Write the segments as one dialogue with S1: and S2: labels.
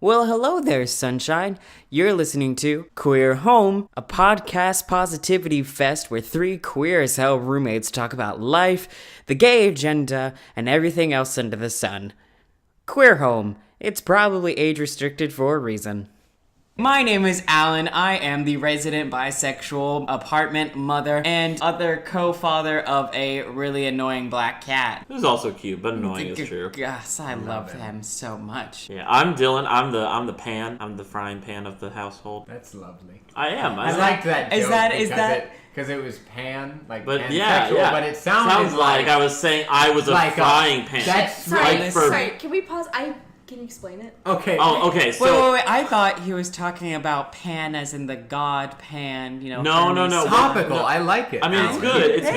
S1: Well, hello there, sunshine. You're listening to Queer Home, a podcast positivity fest where three queer as hell roommates talk about life, the gay agenda, and everything else under the sun. Queer Home. It's probably age restricted for a reason. My name is Alan. I am the resident bisexual apartment mother and other co-father of a really annoying black cat.
S2: Who's also cute, but annoying is true.
S1: Yes, I love him so much.
S2: Yeah, I'm Dylan. I'm the pan. I'm the frying pan of the household.
S3: That's lovely.
S2: I am.
S3: I like that joke
S1: Is that
S3: because it was pan, like
S2: but
S3: pansexual,
S2: yeah.
S3: but it sounds
S2: like I was saying I was
S3: like
S2: a frying pan.
S3: That's
S4: Sorry, can we pause? Can you explain it?
S3: Okay.
S2: Oh, okay. So
S1: wait. I thought he was talking about Pan as in the god Pan. You know.
S2: No.
S3: Topical. I like it.
S2: I mean, it's good. It's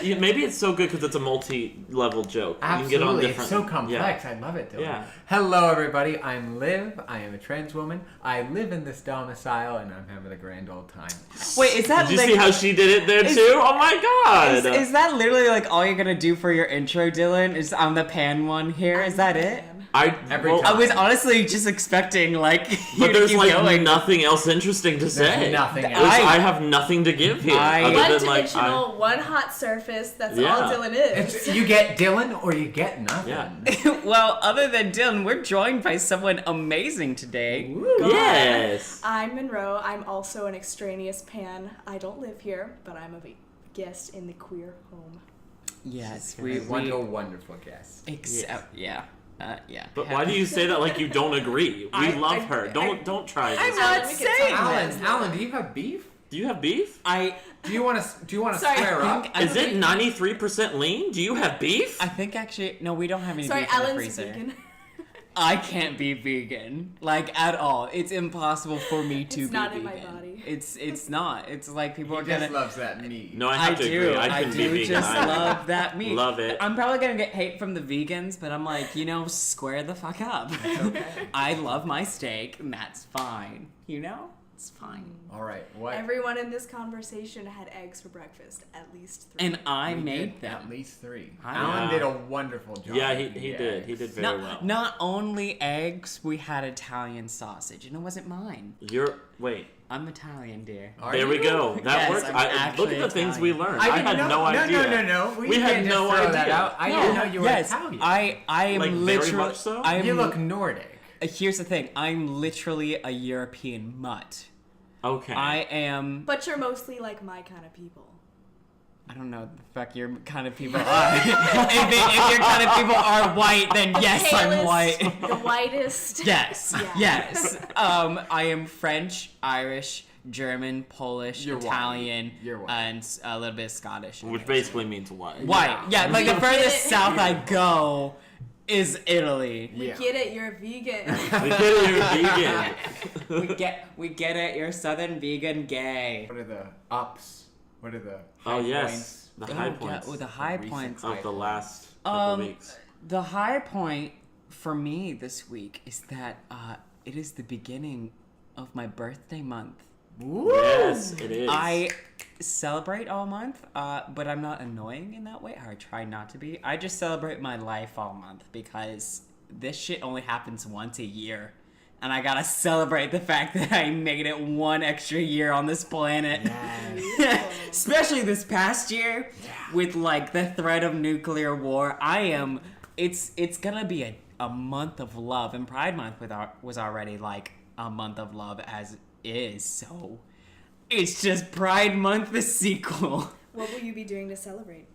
S2: good. Maybe it's so good because it's a multi-level joke.
S3: Absolutely.
S2: You can get on different.
S3: It's so complex.
S2: Yeah.
S3: I love it, Dylan.
S2: Yeah.
S3: Hello, everybody. I'm Liv. I am a trans woman. I live in this domicile, and I'm having a grand old time.
S1: Wait, is that?
S2: Did you see how she did it there too? Oh my god!
S1: Is that literally like all you're gonna do for your intro, Dylan? Is I'm the Pan one here? Is that it?
S3: I
S1: was honestly just expecting like you
S2: but
S1: to
S2: there's
S1: keep
S2: like
S1: going.
S2: nothing else interesting to say.
S3: There's nothing else.
S2: I have nothing to give here.
S4: One-dimensional, one hot surface. That's all Dylan is.
S3: You get Dylan or you get nothing.
S2: Yeah.
S1: Well, other than Dylan, we're joined by someone amazing today.
S2: Yes.
S4: I'm Monroe. I'm also an extraneous pan. I don't live here, but I'm a guest in the queer home.
S1: Yes,
S3: wonderful guest.
S1: Yeah.
S2: But why do you say that like you don't agree? We love her. Don't try this.
S1: I'm not saying this.
S3: Alan, do you have beef?
S2: Do you have beef?
S3: Do you want to square up?
S2: Is it 93% lean? Do you have beef?
S1: I think actually no, we don't have any
S4: Sorry,
S1: beef in the
S4: Alan's
S1: freezer.
S4: vegan.
S1: I can't be vegan, like at all. It's impossible for me to
S4: It's
S1: be
S4: not
S1: vegan.
S4: in my body.
S1: It's not. It's like people
S3: He
S1: are gonna.
S3: just loves that meat.
S2: No, I have to agree. I couldn't be vegan.
S1: Just love that meat.
S2: Love it.
S1: I'm probably gonna get hate from the vegans, but I'm like, square the fuck up.
S3: Okay.
S1: I love my steak, and that's fine. It's fine.
S3: All right. What?
S4: Everyone in this conversation had eggs for breakfast, at least 3.
S1: And I made them.
S3: At least 3.
S1: I
S3: Alan
S2: know.
S3: did a wonderful job.
S2: Yeah, he did. He did very well.
S1: Not only eggs, we had Italian sausage, and it wasn't mine.
S2: Wait.
S1: I'm Italian, dear.
S2: There we go. That
S1: Yes,
S2: works.
S1: I'm
S2: Look
S1: actually
S2: at the things we learned.
S3: I
S2: I had
S3: didn't
S2: no
S3: know-
S2: idea.
S3: No.
S2: We had
S3: can't
S2: no
S3: just throw that
S2: idea.
S3: out. I didn't know you were Italian.
S1: I am
S2: Like, very
S1: literally.
S2: much so?
S3: You look Nordic.
S1: Here's the thing. I'm literally a European mutt.
S2: Okay.
S1: I am.
S4: But you're mostly like my kind of people.
S1: I don't know the fuck your kind of people are. if your kind of people are white, then yes, I'm
S4: Palest,
S1: white.
S4: The whitest.
S1: Yes.
S4: Yeah.
S1: Yes. I am French, Irish, German, Polish,
S3: You're white.
S1: Italian,
S3: You're white.
S1: and a little bit of Scottish.
S2: Which basically means white.
S1: White. Yeah, like the furthest south I go is Italy.
S4: We get it, you're a vegan.
S2: We get it, you're vegan.
S1: we get it, you're southern vegan gay.
S3: What are the ups? What are the high
S2: Oh, yes.
S3: points?
S2: The high points
S1: The high
S3: Recent
S1: points.
S2: of the last couple weeks.
S1: The high point for me this week is that it is the beginning of my birthday month.
S3: Woo!
S2: Yes, it is.
S1: I celebrate all month, but I'm not annoying in that way, or I try not to be. I just celebrate my life all month because this shit only happens once a year. And I gotta celebrate the fact that I made it one extra year on this planet.
S3: Yes.
S1: Especially this past year with like the threat of nuclear war. It's gonna be a month of love, and Pride Month was already like a month of love as is, so it's just Pride Month the sequel.
S4: What will you be doing to celebrate?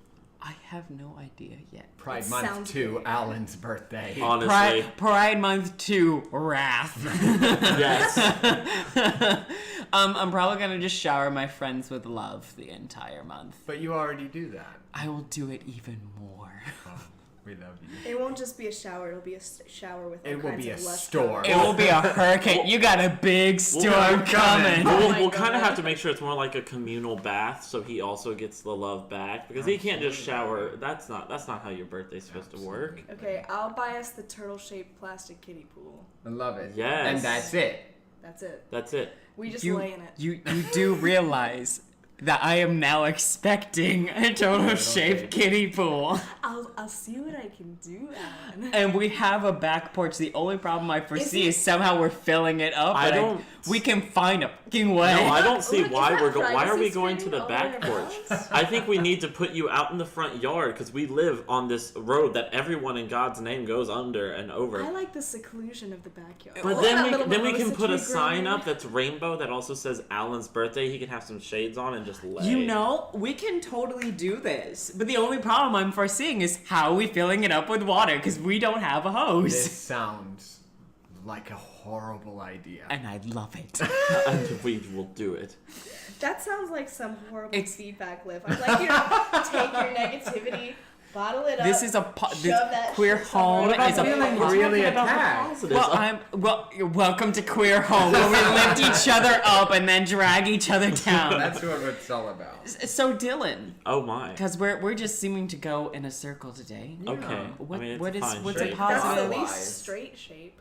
S1: I have no idea yet.
S3: Pride
S4: It
S3: Month
S4: sounds
S3: 2,
S4: weird.
S3: Alan's birthday.
S2: Honestly.
S1: Pride Month 2, Wrath.
S2: Yes.
S1: I'm probably gonna just shower my friends with love the entire month.
S3: But you already do that.
S1: I will do it even more.
S3: Oh, we love you.
S4: It won't just be a shower, it'll be a shower with all
S3: It will
S4: kinds
S3: be
S4: of
S3: a
S4: lust
S3: storm.
S1: It will be a hurricane. You got a big storm coming.
S4: Oh
S2: We'll
S4: my
S2: kind of
S4: God.
S2: have to make sure it's more like a communal bath, so he also gets the love back because he can't just shower. That's not how your birthday's supposed to work.
S4: Okay, I'll buy us the turtle-shaped plastic kiddie pool.
S3: I love it.
S2: Yes.
S3: And that's it.
S4: That's it.
S2: That's it.
S4: We just
S1: You,
S4: lay in it.
S1: you do realize that I am now expecting a total shaped kiddie pool.
S4: I'll see what I can do, Alan.
S1: And we have a back porch. The only problem I foresee is somehow we're filling it up. We can find a fucking way.
S2: No, I don't see
S4: Look,
S2: why
S4: is that
S2: why are we
S4: privacy
S2: going to the
S4: screening
S2: back
S4: all
S2: porch?
S4: around?
S2: I think we need to put you out in the front yard because we live on this road that everyone in God's name goes under and over.
S4: I like the seclusion of the backyard.
S2: But
S4: Look at that little
S2: then we can
S4: mimosa
S2: put a
S4: tree
S2: sign
S4: growing.
S2: up that's rainbow that also says Alan's birthday. He can have some shades on and just lay.
S1: You know, we can totally do this. But the only problem I'm foreseeing is how are we filling it up with water? Because we don't have a hose.
S3: This sounds like a horrible idea.
S1: And I love it.
S2: And we will do it.
S4: That sounds like some horrible
S1: It's-
S4: feedback, Liv. I'd like you to take your negativity, bottle it up.
S1: This is
S4: shove that
S1: queer
S4: shit somewhere.
S1: home
S3: What about
S1: is a
S3: feeling
S1: po-
S3: really
S2: Talking about the
S3: attacked?
S2: positives.
S1: you're welcome to Queer Home, where we lift each other up and then drag each other down.
S3: That's what it's all about.
S1: So Dylan,
S2: Oh my.
S1: because we're just seeming to go in a circle today.
S2: Okay.
S1: What-
S2: I mean,
S1: what
S2: it's
S1: is-
S2: fine
S1: what's
S2: shape.
S1: a
S4: That's the
S1: positive?
S3: Wise.
S4: least straight shape.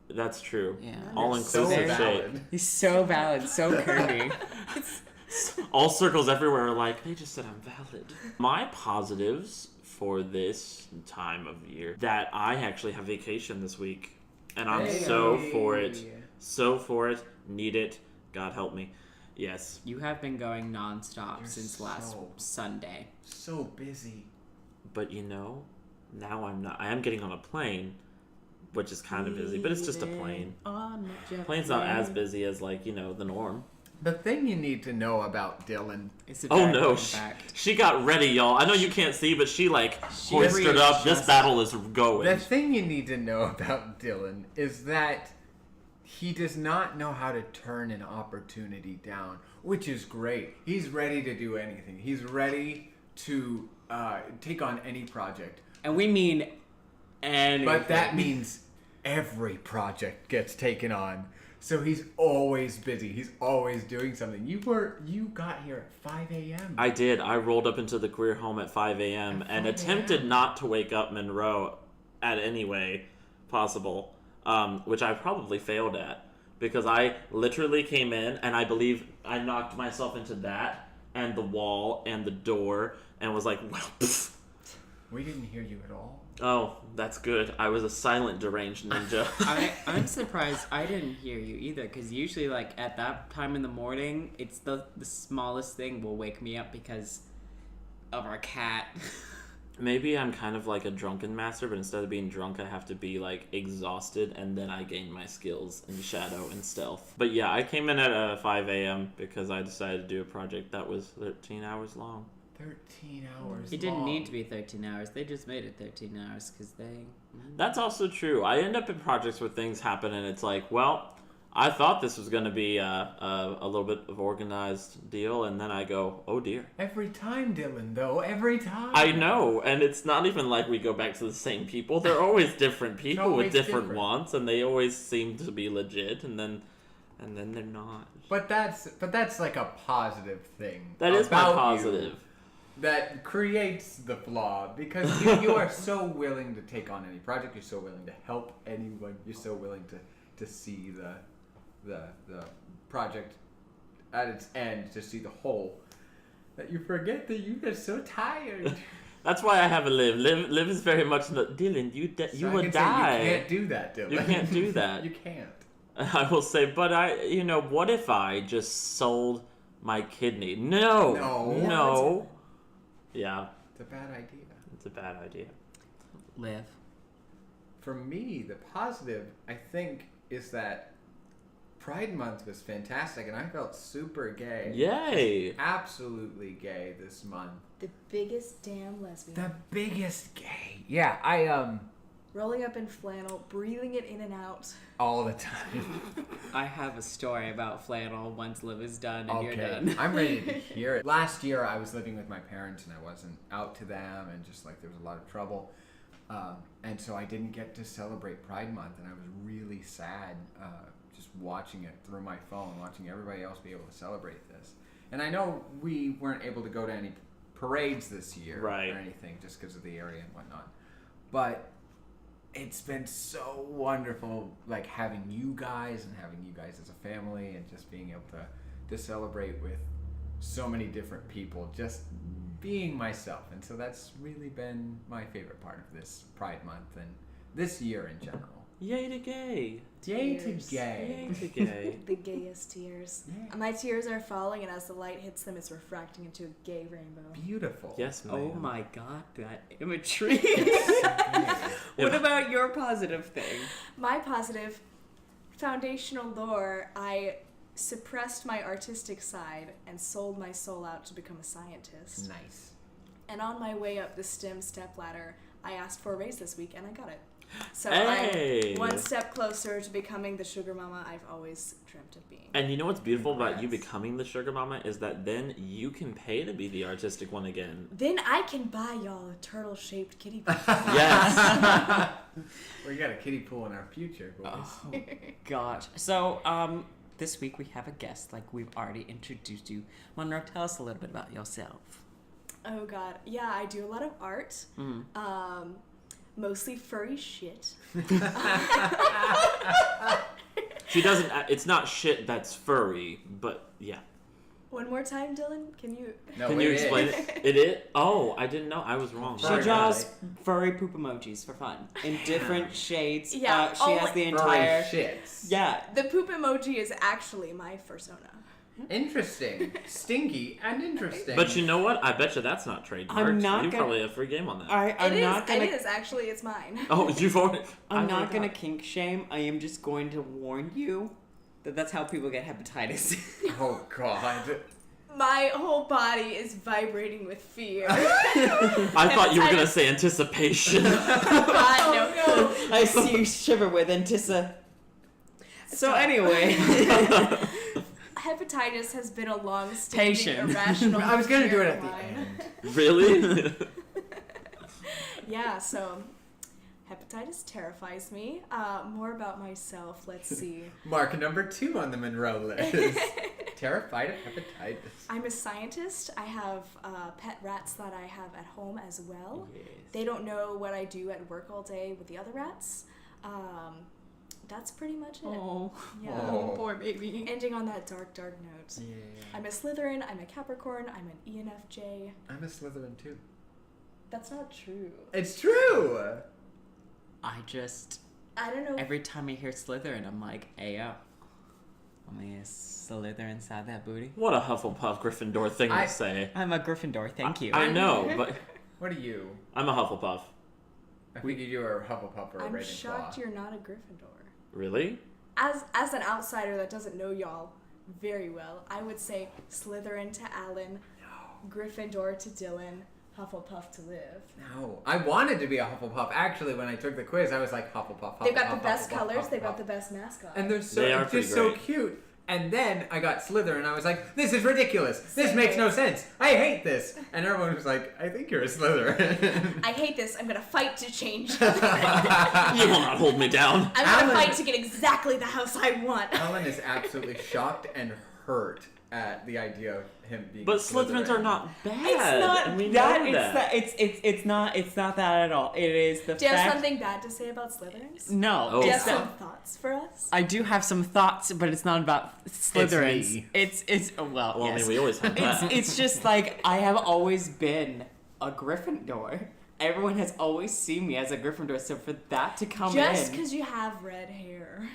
S2: That's true.
S1: Yeah.
S2: All
S3: So
S2: inclusive shape.
S3: valid.
S1: He's so valid, so curvy.
S2: All circles everywhere are like, they just said I'm valid. My positives for this time of year, that I actually have vacation this week. And I'm so for it. So for it. Need it. God help me. Yes.
S1: You have been going nonstop
S3: You're
S1: since last
S3: so-
S1: Sunday.
S3: So busy.
S2: But you know, now I'm not. I am getting on a plane, which is kind of busy, but it's just a plane.
S1: On jet
S2: Plane's not
S1: plane.
S2: as busy as, like, you know, the norm.
S3: The thing you need to know about Dylan.
S1: It's a
S2: Oh
S1: very
S2: no,
S1: fun fact.
S2: she got ready, y'all. I know you can't see, but she hoisted up. This
S1: readjusted.
S2: battle is going.
S3: The thing you need to know about Dylan is that he does not know how to turn an opportunity down, which is great. He's ready to do anything. He's ready to take on any project.
S1: And we mean anything.
S3: But that means every project gets taken on. So he's always busy. He's always doing something. You got here at 5 a.m.
S2: I did. I rolled up into the queer home at 5 a.m.
S3: At
S2: and
S3: 5
S2: attempted
S3: a.m.
S2: not to wake up Monroe at any way possible, which I probably failed at because I literally came in and I believe I knocked myself into that and the wall and the door and was like, well, pfft.
S3: We didn't hear you at all.
S2: Oh, that's good. I was a silent deranged ninja.
S1: I'm surprised I didn't hear you either, because usually, like, at that time in the morning, it's the smallest thing will wake me up because of our cat.
S2: Maybe I'm kind of like a drunken master, but instead of being drunk, I have to be, like, exhausted, and then I gain my skills in shadow and stealth. But yeah, I came in at 5 a.m. because I decided to do a project that was 13 hours long.
S3: 13 hours.
S1: It didn't
S3: long.
S1: need to be 13 hours. They just made it 13 hours because they...
S2: That's also true. I end up in projects where things happen, and it's like, well, I thought this was going to be a little bit of organized deal, and then I go, oh dear.
S3: Every time, Dylan, though. Every time.
S2: I know, and it's not even like we go back to the same people. They're always different people
S3: Always
S2: with different
S3: different.
S2: wants, and they always seem to be legit, and then they're not.
S3: But that's like a positive thing.
S2: That is my
S3: about
S2: positive.
S3: you that creates the flaw because you are so willing to take on any project. You're so willing to help anyone. You're so willing to see the project at its end, to see the whole, that you forget that you get so tired.
S2: That's why I have a Liv. Liv is very much Dylan. You
S3: So I
S2: would
S3: can say
S2: die.
S3: You can't do that, Dylan.
S2: You can't do that.
S3: You can't.
S2: I will say, but what if I just sold my kidney? No.
S3: No.
S2: Yeah,
S3: It's a bad idea.
S2: it's a bad idea.
S1: Live.
S3: For me, the positive, I think, is that Pride Month was fantastic, and I felt super gay.
S2: Yay!
S3: Absolutely gay this month.
S4: The biggest damn lesbian.
S3: The biggest gay. Yeah,
S4: Rolling up in flannel, breathing it in and out.
S3: all the time.
S1: I have a story about flannel once Liv is done and you're
S3: Okay,
S1: done.
S3: I'm ready to hear it. Last year, I was living with my parents, and I wasn't out to them, and just like there was a lot of trouble. And so I didn't get to celebrate Pride Month, and I was really sad just watching it through my phone, watching everybody else be able to celebrate this. And I know we weren't able to go to any parades this year
S2: Right.
S3: or anything just because of the area and whatnot. But it's been so wonderful, like having you guys as a family, and just being able to celebrate with so many different people, just being myself. And so that's really been my favorite part of this Pride Month and this year in general.
S2: Yay to gay.
S3: Yay to
S4: Tears.
S3: gay.
S2: Yay to gay.
S4: The gayest tears.
S3: Yeah.
S4: My tears are falling, and as the light hits them, it's refracting into a gay rainbow.
S3: Beautiful.
S2: Yes, ma'am.
S1: Oh my god, that imagery.
S3: Yeah.
S1: What about your positive thing?
S4: My positive foundational lore, I suppressed my artistic side and sold my soul out to become a scientist.
S3: Nice.
S4: And on my way up the STEM stepladder, I asked for a raise this week, and I got it. So
S2: Hey.
S4: I'm one step closer to becoming the sugar mama I've always dreamt of being.
S2: And you know what's beautiful about you
S3: Congrats.
S2: becoming the sugar mama is that then you can pay to be the artistic one again.
S4: Then I can buy y'all a turtle-shaped kitty pool.
S2: Yes.
S3: We got a kiddie pool in our future, boys.
S1: Oh gosh. So, this week we have a guest, like we've already introduced you. Monroe, tell us a little bit about yourself.
S4: Oh god. Yeah, I do a lot of art.
S1: Mm.
S4: Mostly furry shit.
S2: She doesn't. It's not shit that's furry, but yeah.
S4: One more time, Dylan? Can you?
S3: No,
S2: Can
S3: it
S2: you
S3: is.
S2: explain it? It is? Oh, I didn't know. I was wrong.
S1: She
S3: Furry
S1: draws
S3: guy.
S1: furry poop emojis for fun in different shades.
S4: Yeah,
S1: She has the entire.
S3: Furry shits.
S1: Yeah.
S4: The poop emoji is actually my persona.
S3: Interesting. Stinky and interesting.
S2: But you know what? I bet you that's not trademarked.
S1: I'm not
S2: You
S1: gonna-
S2: probably have a free game on that.
S1: I'm not gonna.
S4: It is actually. It's mine.
S2: Oh, you've already.
S1: I'm
S2: I
S1: not
S2: forgot.
S1: gonna kink shame. I am just going to warn you that that's how people get hepatitis.
S3: Oh, God.
S4: My whole body is vibrating with fear.
S2: I thought you were gonna say anticipation.
S4: God, no.
S1: I see you shiver with antissa. So anyway,
S4: Hepatitis has been a long-standing
S1: Patient.
S4: irrational.
S3: I was going to do it
S4: fear
S3: at
S4: of
S3: the
S4: mine.
S3: end.
S2: Really?
S4: Yeah, so hepatitis terrifies me. More about myself. Let's see.
S3: Mark number 2 on the Monroe list. Terrified of hepatitis.
S4: I'm a scientist. I have pet rats that I have at home as well.
S1: Yes.
S4: They don't know what I do at work all day with the other rats. That's pretty much it.
S1: Oh,
S4: Yeah.
S3: Oh.
S1: poor baby.
S4: Ending on that dark, dark note.
S3: Yeah.
S4: I'm a Slytherin. I'm a Capricorn. I'm an ENFJ.
S3: I'm a Slytherin too.
S4: That's not true.
S3: It's true!
S1: I just
S4: I don't know.
S1: every time I hear Slytherin, I'm like, ayo. Only a Slither inside that booty.
S2: What a Hufflepuff Gryffindor thing
S3: I-
S2: to say.
S1: I'm a Gryffindor. Thank you.
S2: I know, but
S3: What are you?
S2: I'm a Hufflepuff.
S3: I figured you were a Hufflepuff or a
S4: I'm
S3: Ravenclaw.
S4: shocked you're not a Gryffindor.
S2: Really?
S4: As an outsider that doesn't know y'all very well, I would say Slytherin to Alan, Gryffindor to Dylan, Hufflepuff to Liv.
S3: No, I wanted to be a Hufflepuff. Actually, when I took the quiz, I was like Hufflepuff.
S4: They've got the
S3: Hufflepuff,
S4: best
S3: Hufflepuff,
S4: colors. They've got
S3: Hufflepuff.
S4: the best mascot.
S3: And they're so
S2: They are
S3: it's
S2: pretty
S3: just so
S2: great.
S3: cute. And then I got Slytherin, and I was like, "This is ridiculous. This makes no sense. I hate this." And everyone was like, "I think you're a Slytherin."
S4: I hate this. I'm gonna fight to change.
S2: You will not hold me down.
S4: I'm gonna
S3: Alan-
S4: fight to get exactly the house I want.
S3: Alan is absolutely shocked and hurt at the idea of him being.
S2: But
S3: a
S2: Slytherins are not bad.
S1: It's not
S2: and we
S1: that.
S2: know
S1: It's
S2: that.
S1: that. It's not that at all. It is the
S4: Do you have
S1: fact.
S4: something bad to say about Slytherins?
S1: No.
S2: Oh.
S4: Do you have
S1: It's
S4: some
S1: that.
S4: thoughts for us?
S1: I do have some thoughts, but it's not about Slytherins.
S3: me.
S1: It's well,
S2: Well, I
S1: yes.
S2: mean, we always have that.
S1: It's just like I have always been a Gryffindor. Everyone has always seen me as a Gryffindor, so for that to come
S4: Just
S1: in,
S4: because you have red hair.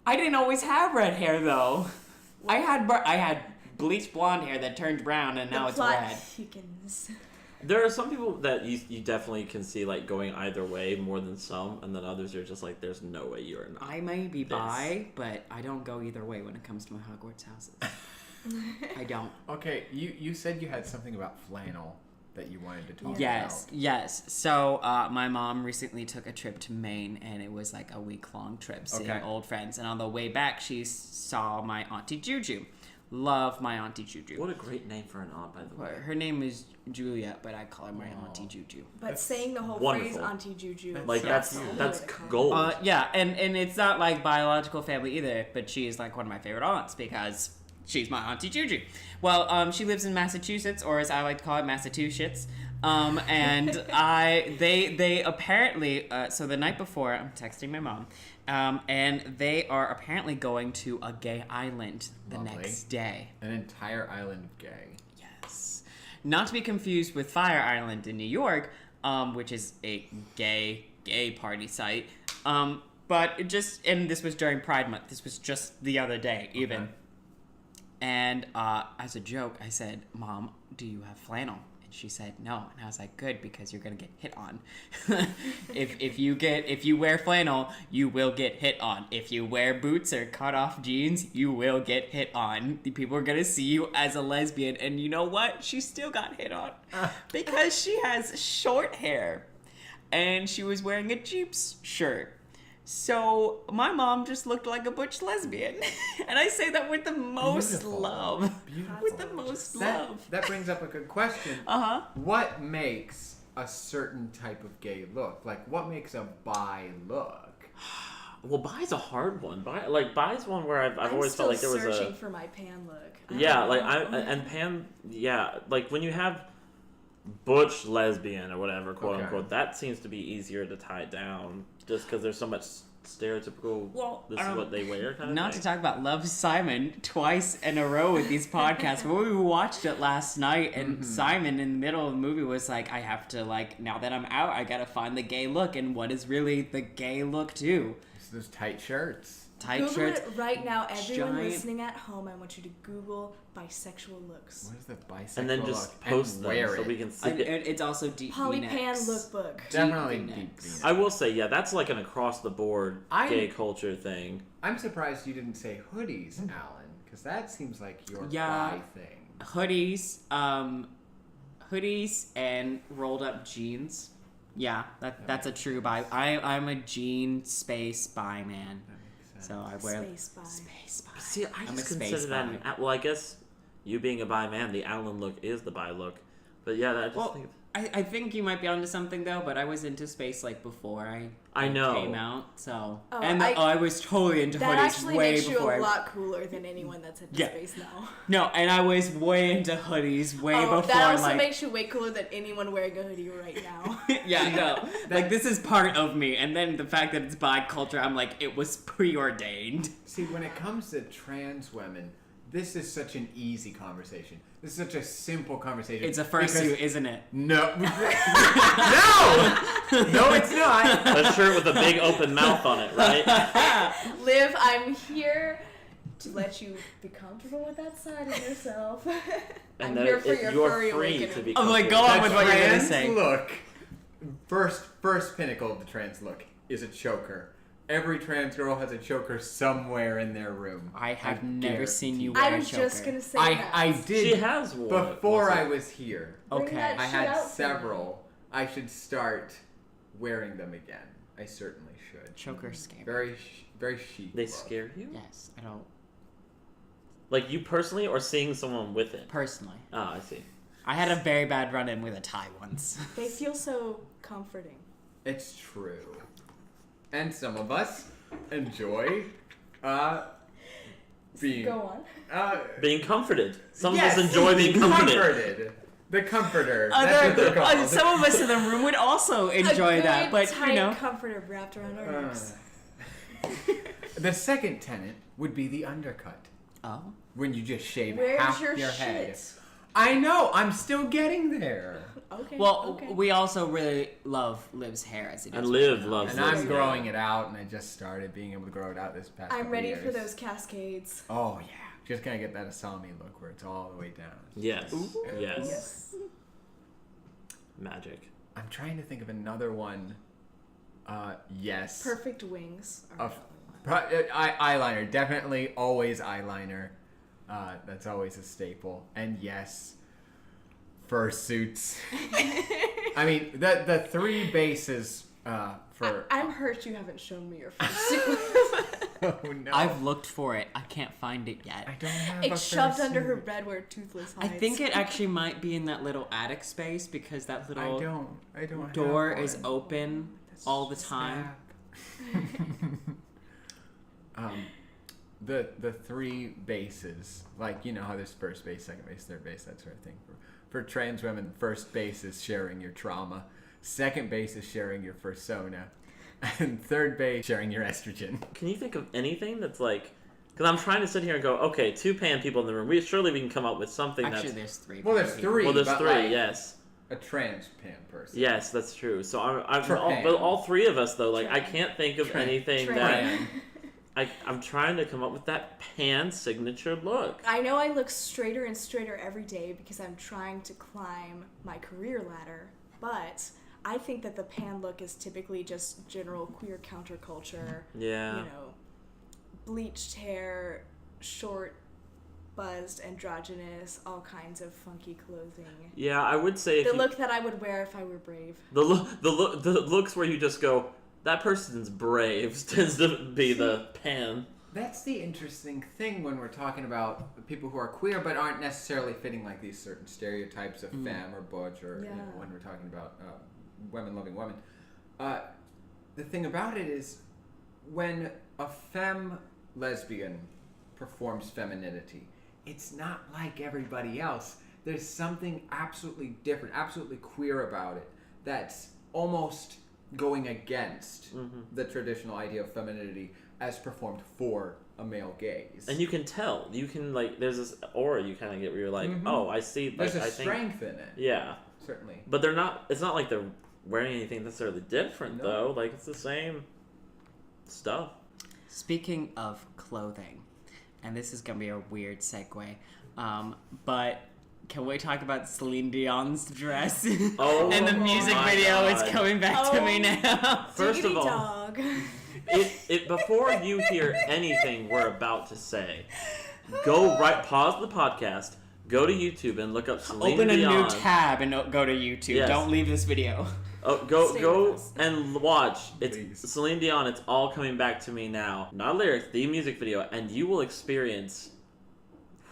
S1: I didn't always have red hair though. I had bleached blonde hair that turned brown, and now
S4: the
S1: it's
S4: plot
S1: red.
S4: thickens.
S2: There are some people that you definitely can see like going either way more than some, and then others are just like, there's no way you are not.
S1: I may be
S2: This.
S1: bi, but I don't go either way when it comes to my Hogwarts houses. I don't.
S3: Okay, you said you had something about flannel that you wanted to talk
S1: Yes,
S3: about.
S1: yes. So my mom recently took a trip to Maine, and it was like a week-long trip, seeing
S3: Okay.
S1: old friends. And on the way back, she saw my auntie Juju. Love my auntie Juju.
S2: What a great name for an aunt, by the way.
S1: Her name is Julia, but I call her my
S3: Aw.
S1: auntie Juju.
S4: But
S3: That's
S4: saying the whole
S2: wonderful.
S4: phrase Auntie Juju.
S2: Like
S3: So
S2: that's
S3: cute.
S2: that's
S4: Way to call it.
S2: gold.
S1: Yeah, and it's not like biological family either, but she is like one of my favorite aunts because she's my auntie Juju. Well, she lives in Massachusetts, or as I like to call it, Massachusetts. And they apparently, so the night before, I'm texting my mom, and they are apparently going to a gay island the
S3: Lovely.
S1: next day.
S3: An entire island of gay.
S1: Yes. Not to be confused with Fire Island in New York, which is a gay party site. But and this was during Pride Month. This was just the other day, even.
S3: Okay.
S1: And as a joke, I said, "Mom, do you have flannel?" And she said, "No." And I was like, "Good, because you're gonna get hit on. if you wear flannel, you will get hit on. If you wear boots or cut off jeans, you will get hit on. The people are gonna see you as a lesbian." And you know what? She still got hit on because she has short hair, and she was wearing a Jeeps shirt. So my mom just looked like a butch lesbian. And I say that with the most
S3: Beautiful.
S1: love.
S3: Beautiful.
S1: With the most love.
S3: That brings up a good question.
S1: Uh-huh.
S3: What makes a certain type of gay look? Like, what makes a bi look?
S2: Well, bi's a hard one. Bi's one where I've always felt like there was
S4: searching for my pan look.
S2: Yeah, like pan. Yeah, like when you have butch lesbian or whatever, quote
S3: Okay.
S2: unquote, that seems to be easier to tie down just because there's so much stereotypical.
S1: Well,
S2: this is what they wear. Kind of
S1: Not
S2: thing.
S1: to talk about Love Simon twice in a row with these podcasts. But we watched it last night, and Simon in the middle of the movie was like, "I have to, like, now that I'm out, I gotta find the gay look." And what is really the gay look too?
S3: It's those tight shirts.
S1: Tight
S4: Google
S1: shirts.
S4: it right now. Everyone
S1: giant-
S4: listening at home, I want you to Google bisexual looks.
S3: What is the bisexual
S2: And then just
S3: look?
S2: post
S3: And
S2: them
S3: wear
S2: so
S3: it.
S2: we can see
S1: And
S2: it.
S1: it's also deep
S4: Polypan
S1: V-necks.
S4: lookbook.
S3: Definitely
S1: V-necks.
S3: deep V-necks.
S2: I will say, yeah, that's like an across the board
S3: I-
S2: gay culture thing.
S3: I'm surprised you didn't say hoodies, Alan, because that seems like your
S1: Yeah.
S3: bi thing.
S1: Hoodies and rolled up jeans. Yeah, that's a true bi. I'm a jean space bi man.
S3: That makes sense.
S1: So I wear
S4: Space bi.
S1: Space bi.
S2: See, I
S1: I'm
S2: just
S1: a space
S2: consider that.
S1: bi.
S2: Well, I guess you being a bi man, the Alan look is the bi look. But yeah, I just
S1: Well,
S2: think.
S1: I think you might be onto something though, but I was into space like before
S2: I know.
S1: came out, so
S4: Oh,
S1: and I was totally into
S4: That
S1: hoodies
S4: actually
S1: way
S4: makes you
S1: before.
S4: a lot cooler than anyone that's into
S1: Yeah.
S4: space now.
S1: No, and I was way into hoodies way before.
S4: That also
S1: like,
S4: makes you way cooler than anyone wearing a hoodie right now.
S1: yeah, no, like this is part of me, and then the fact that it's bi culture, I'm like, it was preordained.
S3: See, when it comes to trans women, this is such an easy conversation. This is such a simple conversation.
S1: It's a fursuit, isn't it?
S3: No. No! No, it's not.
S2: A shirt with a big open mouth on it, right?
S4: Liv, I'm here to let you be comfortable with that side of yourself. I'm
S2: that
S4: here for your
S2: you're
S4: furry
S2: free
S4: awakening.
S2: to be.
S1: I'm like,
S2: comfortable.
S1: go on with what you're gonna
S3: trans
S1: say.
S3: look. First pinnacle of the trans look is a choker. Every trans girl has a choker somewhere in their room.
S1: I have never
S3: guarantee
S1: seen you
S3: it.
S1: wear
S4: I
S1: a
S4: was
S1: choker.
S4: just gonna say
S3: I
S4: that.
S3: did.
S2: She has worn it
S3: Before I
S2: mostly.
S3: was here.
S4: Bring
S1: Okay.
S4: that
S3: I
S4: shit
S3: had
S4: out for me.
S3: several. I should start wearing them again. I certainly should.
S1: Choker scare.
S3: Very chic.
S2: They
S3: look.
S2: scare you?
S1: Yes, I don't
S2: Like you personally, or seeing someone with it?
S1: personally.
S2: Oh, I see.
S1: I had a very bad run-in with a tie once.
S4: They feel so comforting.
S3: It's true. And some of us enjoy being
S4: Go on.
S2: Being comforted. Some
S3: yes,
S2: of us enjoy being comforted.
S3: The comforter. That's what they're called.
S1: Some of us in the room would also enjoy
S4: a
S1: that,
S4: good,
S1: but
S4: tight
S1: you know.
S4: comforter wrapped around our necks.
S3: The second tenet would be the undercut.
S1: Oh.
S3: When you just shave
S4: Where's
S3: half
S4: your
S3: head.
S4: shit?
S3: I know. I'm still getting there.
S4: Okay.
S1: Well,
S4: okay.
S1: we also really love Liv's hair as it is.
S2: And
S1: right
S2: Liv
S1: now.
S2: loves
S3: And
S2: Liv's
S3: I'm
S2: hair.
S3: growing it out, and I just started being able to grow it out this past
S4: I'm
S3: couple
S4: ready
S3: years.
S4: for those cascades.
S3: Oh, yeah. Just gonna get that Asami look where it's all the way down.
S2: Yes. Yes.
S4: Yes.
S2: Magic.
S3: I'm trying to think of another one. Yes.
S4: Perfect wings. are
S3: Of-
S4: another one.
S3: Eyeliner. Definitely always eyeliner. That's always a staple. And yes, fursuits. I mean, the three bases for...
S4: I'm hurt you haven't shown me your fursuit.
S3: Oh, no.
S1: I've looked for it. I can't find it yet.
S3: I don't have a
S4: It's shoved under her
S3: fursuit.
S4: bed where toothless
S1: I
S4: hides.
S1: think it actually might be in that little attic space because that little
S3: I don't
S1: door
S3: have
S1: is
S3: one.
S1: open
S3: That's
S1: all the time.
S3: sad. the three bases, like, you know how there's first base, second base, third base, that sort of thing. For trans women, first base is sharing your trauma, second base is sharing your persona, and third base sharing your estrogen.
S2: Can you think of anything that's like? Because I'm trying to sit here and go, okay, 2 pan people in the room. We can come up with something
S1: Actually,
S2: that's.
S1: there's 3.
S3: Well, there's 3.
S2: Well, there's
S3: but
S2: 3.
S3: like,
S2: Yes.
S3: A trans pan person.
S2: Yes, that's true. So
S3: Trapan.
S2: but all 3 of us though, like I
S4: Tran.
S2: can't think of
S3: Tran.
S2: anything
S4: Tran.
S2: that. I'm trying to come up with that pan signature look.
S4: I know I look straighter and straighter every day because I'm trying to climb my career ladder, but I think that the pan look is typically just general queer counterculture.
S2: Yeah.
S4: You know, bleached hair, short, buzzed, androgynous, all kinds of funky clothing.
S2: Yeah, I would say
S4: The look that I would wear if I were brave.
S2: the looks where you just go, that person's brave tends to be the pan.
S3: That's the interesting thing when we're talking about people who are queer but aren't necessarily fitting like these certain stereotypes of femme or butch, or you know, when we're talking about women loving women. The thing about it is when a femme lesbian performs femininity, it's not like everybody else. There's something absolutely different, absolutely queer about it that's almost going against the traditional idea of femininity as performed for a male gaze.
S2: And you can tell. You can, like, there's this aura you kind of get where you're like, oh, I see. Like,
S3: There's a
S2: I think,
S3: strength in it.
S2: Yeah.
S3: Certainly.
S2: But they're not, it's not like they're wearing anything necessarily different,
S3: No.
S2: though. Like, it's the same stuff.
S1: Speaking of clothing, and this is gonna be a weird segue, but can we talk about Celine Dion's dress?
S2: Oh,
S1: and the music
S2: my
S1: video
S2: God.
S1: is coming back to me now.
S2: First of
S4: Diggity
S2: all,
S4: dog.
S2: before you hear anything we're about to say, pause the podcast, go to YouTube and look up Celine
S1: Open a
S2: Dion.
S1: new tab and go to YouTube.
S2: Yes.
S1: Don't leave this video.
S2: Oh,
S4: Stay
S2: go
S4: with us.
S2: and watch. It's
S3: Please.
S2: Celine Dion. It's all coming back to me now. Not lyrics, the music video, and you will experience.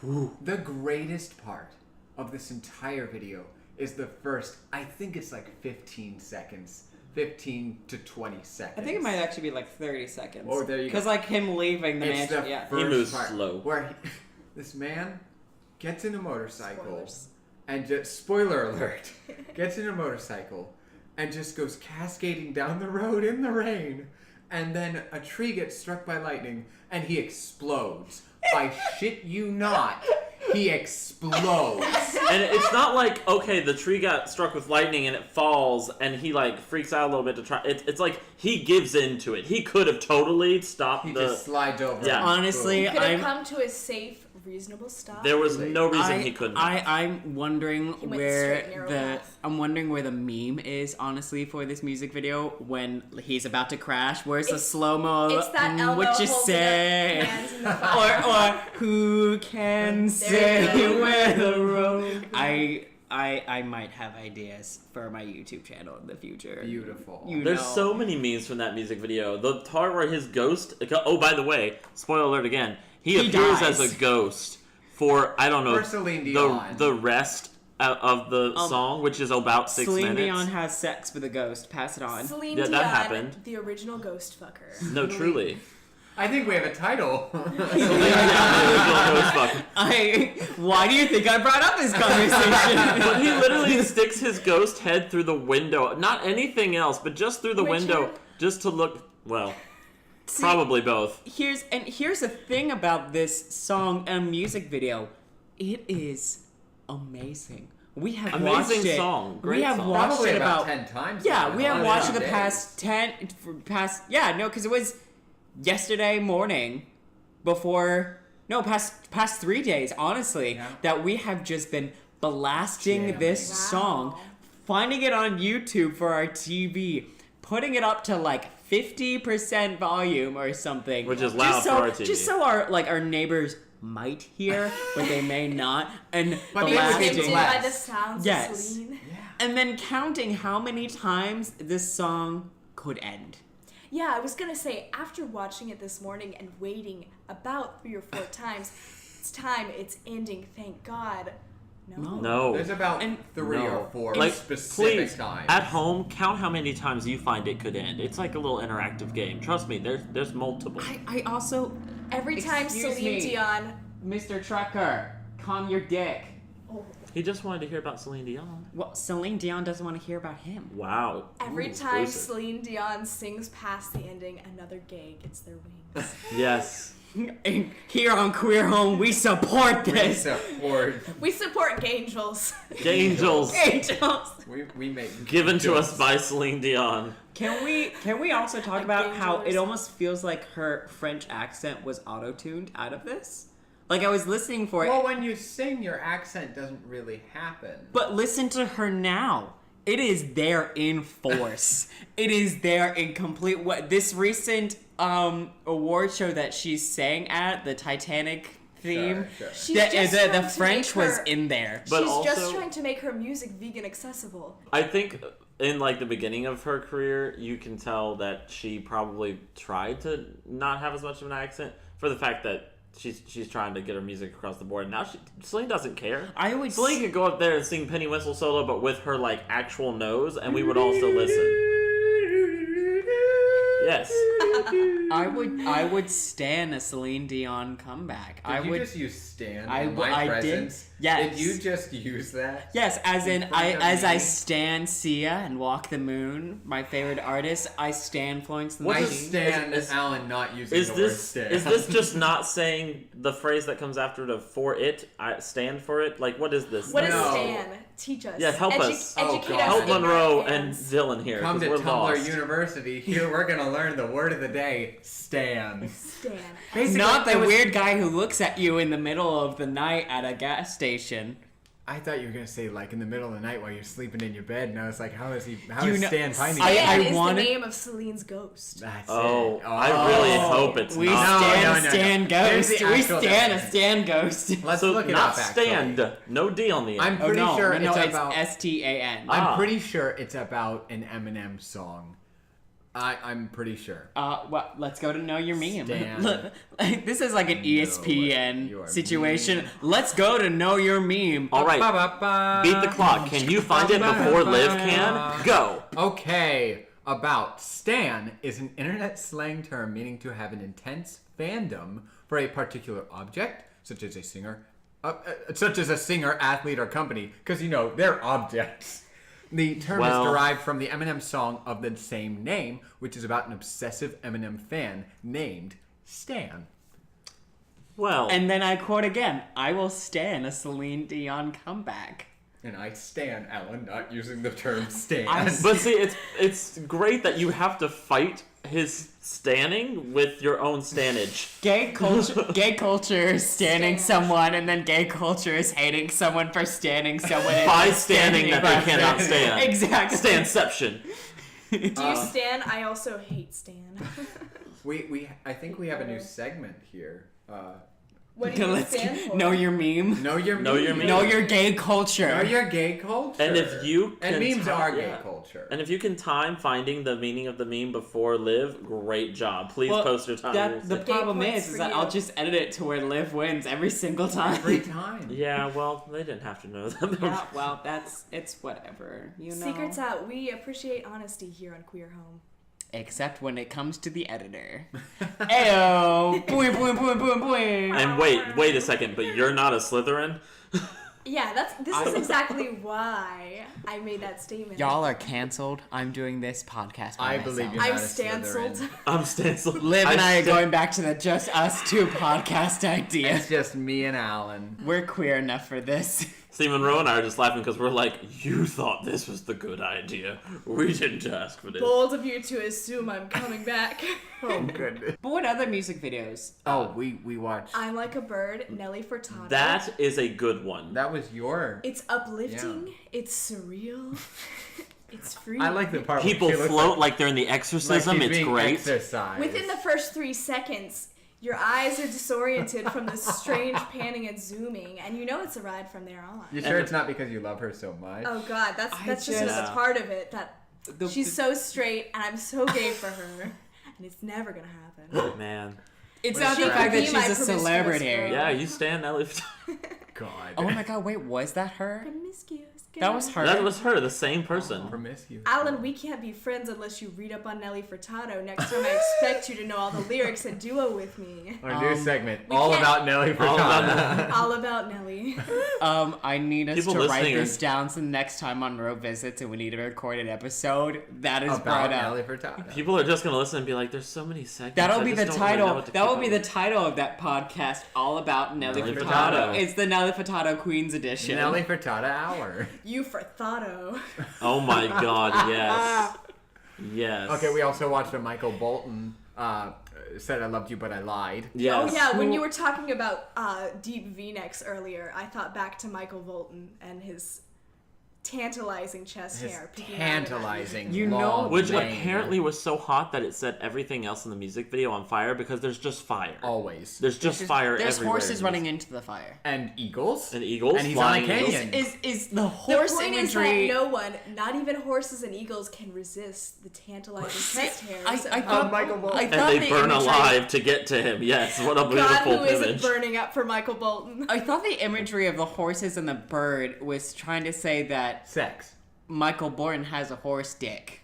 S3: The greatest part of this entire video is the first, I think it's like 15 seconds. 15 to 20 seconds.
S1: I think it might actually be like 30 seconds.
S3: Oh, there you go.
S1: Because like him leaving the
S3: It's
S1: mansion.
S3: the
S1: Yeah.
S3: first
S2: He moves
S3: part
S2: slow.
S3: Where this man gets in a motorcycle
S4: Spoilers.
S3: and just, spoiler alert, gets in a motorcycle and just goes cascading down the road in the rain, and then a tree gets struck by lightning and he explodes. I shit you not. He explodes.
S2: And it's not like, okay, the tree got struck with lightning and it falls and he like freaks out a little bit to try. It's like he gives into it. He could have totally stopped
S3: He
S2: the.
S3: just slides over.
S2: Yeah.
S3: and
S1: Honestly,
S3: boom.
S4: Could have
S1: I'm-
S4: come to a safe, reasonable stop.
S2: There was no reason he couldn't.
S1: I'm wondering
S4: He went
S1: where
S4: straight, narrow
S1: the
S4: path.
S1: I'm wondering where the meme is, honestly, for this music video when he's about to crash. Where's the
S4: It's-
S1: slow mo?
S4: It's that Elmo
S1: What you
S4: holding
S1: say?
S4: up hands in the fire.
S1: or who can say
S4: There
S1: where the road? I might have ideas for my YouTube channel in the future.
S3: Beautiful.
S2: There's
S1: know.
S2: so many memes from that music video. The part where his ghost. Oh, by the way, spoiler alert again. He appears
S1: dies.
S2: as a ghost for, I don't know,
S3: For Celine Dion.
S2: the rest of the song, which is about 6
S1: Celine
S2: minutes.
S1: Dion has sex with a ghost. Pass it on.
S4: Celine
S2: Yeah,
S4: Dion,
S2: that happened.
S4: the original ghost fucker.
S2: No, truly.
S3: I think we have a title.
S1: Why do you think I brought up this conversation?
S2: But he literally sticks his ghost head through the window. Not anything else, but just through the
S4: Which
S2: window,
S4: head?
S2: just to look. Well, probably both.
S1: Here's the thing about this song and music video. It is amazing. We have
S2: Amazing
S1: watched it.
S2: song. Great
S1: we have
S2: song.
S1: watched
S3: Probably
S1: it
S3: about
S1: about
S3: 10 times.
S1: Yeah,
S3: now.
S1: we have
S3: Oh,
S1: watched it the
S3: days.
S1: past because it was yesterday morning past 3 days, honestly,
S3: Yeah.
S1: that we have just been blasting
S3: Jamming.
S1: this
S4: Wow.
S1: song, finding it on YouTube for our TV, putting it up to like 50% volume or something.
S2: Which is loud for our TV.
S1: Just so our neighbors might hear, but they may not. And
S3: But
S4: Be
S3: they would be
S1: blasting.
S4: tempted
S3: blessed.
S4: by the sounds
S1: Yes.
S4: of Celine.
S1: And then counting how many times this song could end.
S4: Yeah, I was gonna say, after watching it this morning and waiting about 3 or 4 times, it's ending, thank God. No.
S2: No.
S3: There's about
S1: And-
S3: 3
S2: No.
S3: or 4
S2: Like,
S3: specific
S2: please,
S3: times.
S2: at home, count how many times you find it could end. It's like a little interactive game. Trust me, there's multiple.
S1: I also
S4: Every time
S1: Excuse
S4: Celine
S1: me.
S4: Dion.
S1: Mr. Trucker, calm your dick.
S4: Oh.
S2: He just wanted to hear about Celine Dion.
S1: Well, Celine Dion doesn't want to hear about him.
S2: Wow.
S4: Every
S2: Ooh,
S4: time
S2: exclusive.
S4: Celine Dion sings past the ending, another gay gets their wings.
S2: Yes.
S1: Here on Queer Home, we support this.
S4: We support gay angels.
S2: Gay Angels.
S1: Angels.
S3: We make
S2: Given to
S3: jokes.
S2: us by Celine Dion.
S1: Can we also talk
S4: Like
S1: about how
S4: Angels.
S1: it almost feels like her French accent was auto-tuned out of this? Like I was listening for it,
S3: Well, when you sing, your accent doesn't really happen.
S1: but listen to her now. It is there in force. It is there in complete. What this recent award show that she sang at, the Titanic theme,
S3: Sure.
S4: She's
S1: the
S4: just trying
S1: the
S4: to
S1: French
S4: make
S1: was
S4: her-
S1: in there.
S2: But
S4: She's just
S2: also-
S4: trying to make her music vegan accessible.
S2: I think in like the beginning of her career, you can tell that she probably tried to not have as much of an accent for the fact that she's trying to get her music across the board. Now Celine doesn't care.
S1: I would
S2: Celine could go up there and sing Penny Whistle solo, but with her like actual nose, and we would all still listen. Yes.
S1: I would stan a Celine Dion comeback.
S3: Did
S1: I
S3: you
S1: would.
S3: just use stand
S1: I
S3: in
S1: w-
S3: my
S1: I did.
S3: presence?
S1: Yes.
S3: Did you just use that?
S1: Yes, as in
S3: In front of
S1: as I
S3: me?
S1: stan Sia and Walk the Moon, my favorite artist. I stan Florence and the
S3: I
S2: What
S1: Machine.
S2: is-
S3: stand
S2: is-
S3: Alan not using
S2: Is
S3: the word
S2: this
S3: stand.
S2: is this just not saying the phrase that comes after the for it? I stand for it. Like what is this?
S4: What is
S3: No.
S4: Stan? Teach us.
S2: Yeah, help us.
S3: Oh,
S4: Educate
S3: God.
S4: us.
S2: Help
S4: ignorant
S2: Monroe and
S4: fans.
S2: Dylan here
S3: Come
S2: because
S3: to
S2: we're
S3: Tumblr
S2: lost.
S3: University. Here we're gonna learn the word of the day: stand.
S4: Stan.
S3: Basically,
S1: Not the
S3: it was-
S1: weird guy who looks at you in the middle of the night at a gas station.
S3: I thought you were gonna say like in the middle of the night while you're sleeping in your bed, and I was like, how is he? How
S1: You
S3: is
S1: know-
S3: Stan finding
S1: I-
S3: it?
S4: Stan is
S1: wanted-
S4: the name of Celine's ghost.
S3: That's
S2: Oh,
S3: it.
S2: I really
S1: Oh.
S2: hope it's
S1: We
S2: not.
S1: stand
S3: No,
S1: a
S3: no, no.
S1: Stan
S3: Here's
S1: ghost.
S3: the
S1: We
S3: actual
S1: stand a
S3: definition.
S1: Stan ghost.
S3: Let's
S2: So
S3: look it
S2: not
S3: up. Actually.
S2: stand, no D on the end.
S3: I'm
S1: Oh
S3: pretty
S1: no,
S3: sure
S1: no,
S3: it's
S1: it's
S3: about.
S1: STAN.
S3: I'm
S2: Ah.
S3: pretty sure it's about an Eminem song. I'm pretty sure.
S1: Well, let's go to Know Your Meme.
S3: Stan.
S1: Look, this is like an
S3: Your
S1: ESPN situation.
S3: meme.
S1: Let's go to Know Your Meme.
S2: All right,
S3: Ba-ba-ba.
S2: beat the clock. Can you find it before Liv can? Go.
S3: Okay, about stan is an internet slang term meaning to have an intense fandom for a particular object, such as a singer, athlete, or company, because you know they're objects. The term
S2: Well-
S3: is derived from the Eminem song of the same name, which is about an obsessive Eminem fan named Stan.
S2: Well,
S1: And then I quote again, I will stan a Celine Dion comeback.
S3: And I stan Alan not using the term stan.
S2: but see, it's great that you have to fight his standing with your own standage.
S1: Gay culture is standing
S4: Stan.
S1: someone, and then gay culture is hating someone for standing someone. and
S2: By
S1: not
S2: standing that
S1: by
S2: they cannot
S1: standing.
S2: stand.
S1: Exactly.
S2: Standception.
S4: Do you Stan? I also hate Stan.
S3: I think we have a new segment here.
S4: What do you
S1: Let's
S4: stand for?
S1: know your meme.
S3: Know your
S2: Know your
S3: meme.
S2: meme.
S1: Know your gay culture.
S3: Know your gay culture.
S2: And if you
S3: and
S2: can
S3: memes are gay
S2: yeah.
S3: culture.
S2: And if you can time finding the meaning of the meme before Liv, great job. Please
S1: Well,
S2: post your time.
S1: the
S4: Gay
S1: problem
S4: points
S1: is
S4: for
S1: that
S4: you.
S1: I'll just edit it to where Liv wins every single time.
S3: Every time.
S2: Yeah, well, they didn't have to know that.
S1: Yeah, well, it's whatever, you know.
S4: Secrets out. We appreciate honesty here on Queer Home.
S1: Except when it comes to the editor. Ayo! Boing, boing, boing, boing, boing.
S2: And wait a second, but you're not a Slytherin?
S4: Yeah, this is exactly why I made that statement.
S1: Y'all are canceled. I'm doing this podcast by
S3: I
S1: myself.
S3: believe you're
S4: I'm
S3: not a Slytherin.
S4: stanceled.
S2: I'm Stancil.
S1: Liv and I are going back to the Just Us Two podcast idea.
S3: It's just me and Alan.
S1: We're queer enough for this.
S2: Steve Monroe and I are just laughing because we're like, you thought this was the good idea. We didn't ask for this.
S4: Bold of you to assume I'm coming back.
S3: Oh goodness.
S1: But what other music videos?
S3: Oh, we watched.
S4: I'm like a bird, Nelly Furtado.
S2: That is a good one.
S3: That was your.
S4: It's uplifting. It's surreal. It's free.
S3: I like the part where
S2: People
S3: she looks
S2: float like they're in the exorcism.
S3: she's
S2: It's
S3: being
S2: great.
S3: exercised.
S4: Within the first 3 seconds, your eyes are disoriented from this strange panning and zooming, and you know it's a ride from there on.
S3: You sure it's not because you love her so much?
S4: Oh God, that's
S1: I
S4: just
S1: just-
S4: another part of it. That
S1: The-
S4: she's so straight, and I'm so gay for her, and it's never gonna happen.
S2: Man.
S1: It's
S3: Well,
S1: not
S3: she
S1: the
S3: could
S1: fact that
S4: be
S1: she's
S4: my
S1: a
S4: promiscuous
S1: celebrity.
S4: girl.
S2: Yeah, you stand Ellie.
S3: God.
S1: Oh my god, wait, was that her?
S4: Promiscuous.
S1: That was her.
S2: That was her, the same person.
S3: Promiscuous.
S4: Alan, we can't be friends unless you read up on Nelly Furtado. Next time I expect you to know all the lyrics and duo with me.
S3: Our new segment,
S4: we
S3: all
S4: can't-
S3: about Nelly Furtado.
S4: All about Nelly.
S1: I need us
S2: People
S1: to write
S2: listening
S1: this
S2: are-
S1: down so the next time Monroe visits and we need to record an episode. That is
S3: About
S1: brought up.
S3: Nelly Furtado.
S2: People are just gonna listen and be like, "There's so many segments."
S1: That'll
S2: I
S1: be
S2: just
S1: the
S2: don't really know
S1: title.
S2: what to
S1: That
S2: keep
S1: will be
S2: up
S1: the
S2: with."
S1: title of that podcast, all about Nelly
S2: Nelly
S1: Furtado.
S2: Furtado.
S1: It's the Nelly Furtado Queen's Edition.
S3: Nelly Furtado Hour.
S4: You Furtado.
S2: Oh my god, yes. Yes.
S3: Okay, we also watched a Michael Bolton said I loved you but I lied.
S2: Yes.
S4: Oh yeah, when you were talking about deep V-necks earlier, I thought back to Michael Bolton and his tantalizing chest
S3: His
S4: hair. peeking out of that.
S3: tantalizing
S1: You know-
S3: long
S2: Which
S3: mane.
S2: apparently was so hot that it set everything else in the music video on fire because there's just fire.
S3: Always.
S2: There's just fire
S1: There's
S2: everywhere.
S1: horses running into the fire.
S3: And eagles.
S2: And eagles
S3: And he's on a
S2: flying eagles.
S3: canyon.
S1: Is the
S4: The
S1: horse
S4: point is
S1: imagery?
S4: that no one, not even horses and eagles, can resist the tantalizing chest hairs.
S1: I
S4: of
S1: thought
S3: Michael Bolton.
S1: I
S2: And
S1: thought
S2: they
S1: the
S2: burn
S1: imagery-
S2: alive to get to him. Yes, what a
S4: God
S2: beautiful
S4: who isn't
S2: image.
S4: burning up for Michael Bolton.
S1: I thought the imagery of the horses and the bird was trying to say that
S3: Sex.
S1: Michael Bolton has a horse dick,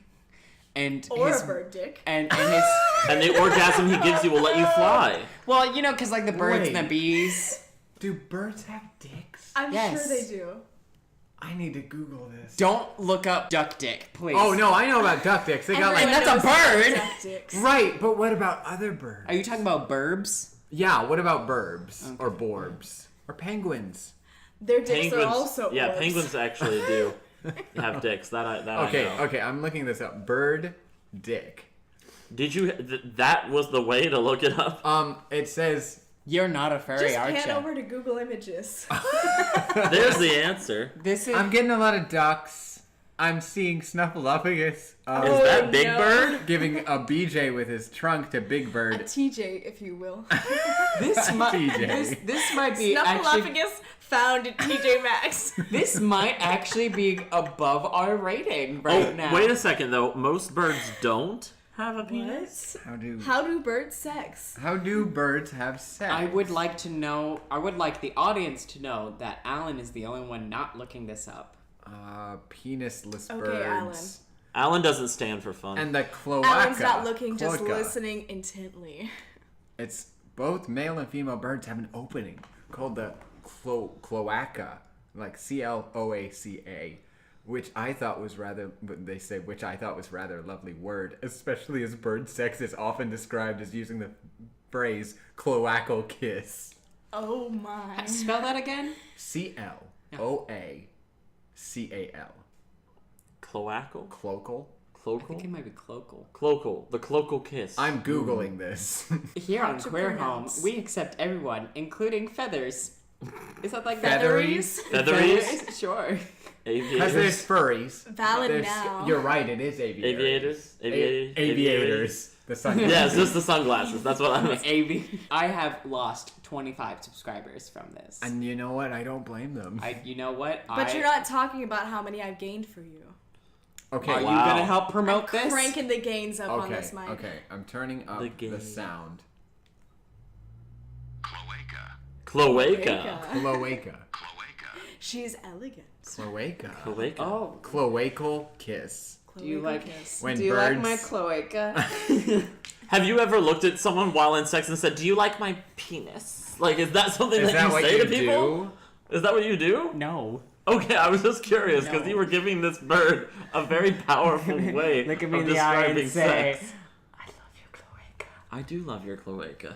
S1: and
S4: Or
S1: his
S4: a bird dick.
S1: and his
S2: And the orgasm he gives you will let you fly.
S1: well, you know, because like the birds and
S3: Wait.
S1: the bees.
S3: Do birds have dicks?
S4: I'm
S1: Yes.
S4: sure they do.
S3: I need to Google this.
S1: Don't look up duck dick, please.
S3: Oh no, I know about duck dicks. They got
S4: Everyone
S3: like
S1: that's a
S4: knows about
S1: bird.
S4: duck dicks.
S3: right, but what about other birds?
S1: Are you talking about burbs?
S3: Yeah, what about burbs or borbs or penguins?
S4: Their dicks
S2: Penguins,
S4: are also
S2: yeah,
S4: orbs.
S2: penguins actually do have dicks. That I
S3: Okay,
S2: know.
S3: okay, I'm looking this up. Bird dick.
S2: Did you? That was the way to look it up.
S3: It says
S1: You're not a furry,
S4: Just
S1: aren't
S4: pan
S1: you?
S4: over to Google Images.
S2: There's the answer.
S1: This is
S3: I'm getting a lot of ducks. I'm seeing Snuffleupagus
S2: Is that Big
S4: no.
S2: Bird?
S3: giving a BJ with his trunk to Big
S4: A
S3: Bird.
S4: TJ, if you will.
S1: this might
S3: TJ.
S1: this might be actually
S4: Snuffleupagus found at TJ Maxx.
S1: this might actually be above our rating right now.
S2: Wait a second though. Most birds don't have a penis.
S4: What?
S3: How
S4: How do birds sex?
S3: do birds have sex?
S1: I would like the audience to know that Alan is the only one not looking this up.
S3: Penisless
S4: Okay,
S3: birds.
S4: Alan.
S2: Alan doesn't stand for fun.
S3: And the cloaca.
S4: Alan's not looking, just
S3: Cloaca.
S4: listening intently.
S3: It's both male and female birds have an opening called the cloaca, like CLOACA, which I thought was rather. They say which I thought was rather a lovely word, especially as bird sex is often described as using the phrase cloacal kiss.
S4: Oh my.
S1: Spell that again.
S3: CLOACAL.
S2: Cloacal?
S3: Cloacal.
S1: I think it
S2: Cloacal?
S1: might be cloacal.
S2: Cloacal. The cloacal kiss.
S3: I'm googling this.
S1: Here on
S4: to
S1: Queer Home,
S4: pronounce.
S1: we accept everyone, including feathers. Is that like
S3: Featheries?
S2: Featheries?
S1: Sure.
S3: Because there's
S2: Aviators?
S3: furries.
S4: Valid
S3: There's-
S4: now.
S3: You're right. It is aviators.
S2: Aviators?
S3: Aviators. The sunglasses.
S2: Yeah, it's just the sunglasses. That's what I was.
S1: I have lost 25 subscribers from this.
S3: And you know what? I don't blame them.
S1: You know what?
S4: But you're not talking about how many I've gained for you.
S3: Okay.
S1: Are you
S2: Wow.
S1: gonna help promote this?
S4: Cranking the gains up on
S3: Okay.
S4: this mic.
S3: Okay. I'm turning up
S2: The
S3: the,
S2: game.
S3: sound.
S2: Cloaca.
S3: Cloaca.
S4: She's elegant.
S3: Cloaca.
S2: Cloaca.
S1: Oh,
S3: Cloacal kiss.
S1: do you
S4: Cloaca
S1: like
S4: kiss.
S3: When
S1: do you like
S3: birds-
S1: my cloaca?
S2: Have you ever looked at someone while in sex and said, "Do you like my penis?" Like, is that something
S3: Is
S2: that
S3: that
S2: you
S3: what
S2: say
S3: you
S2: to people? Is that what you do?
S1: No.
S2: Okay, I was just curious because
S1: No.
S2: you were giving this bird a very powerful way
S1: Look at me
S2: of
S1: in the eye and
S2: describing
S1: say,
S2: sex.
S1: I love your cloaca.
S2: I do love your cloaca.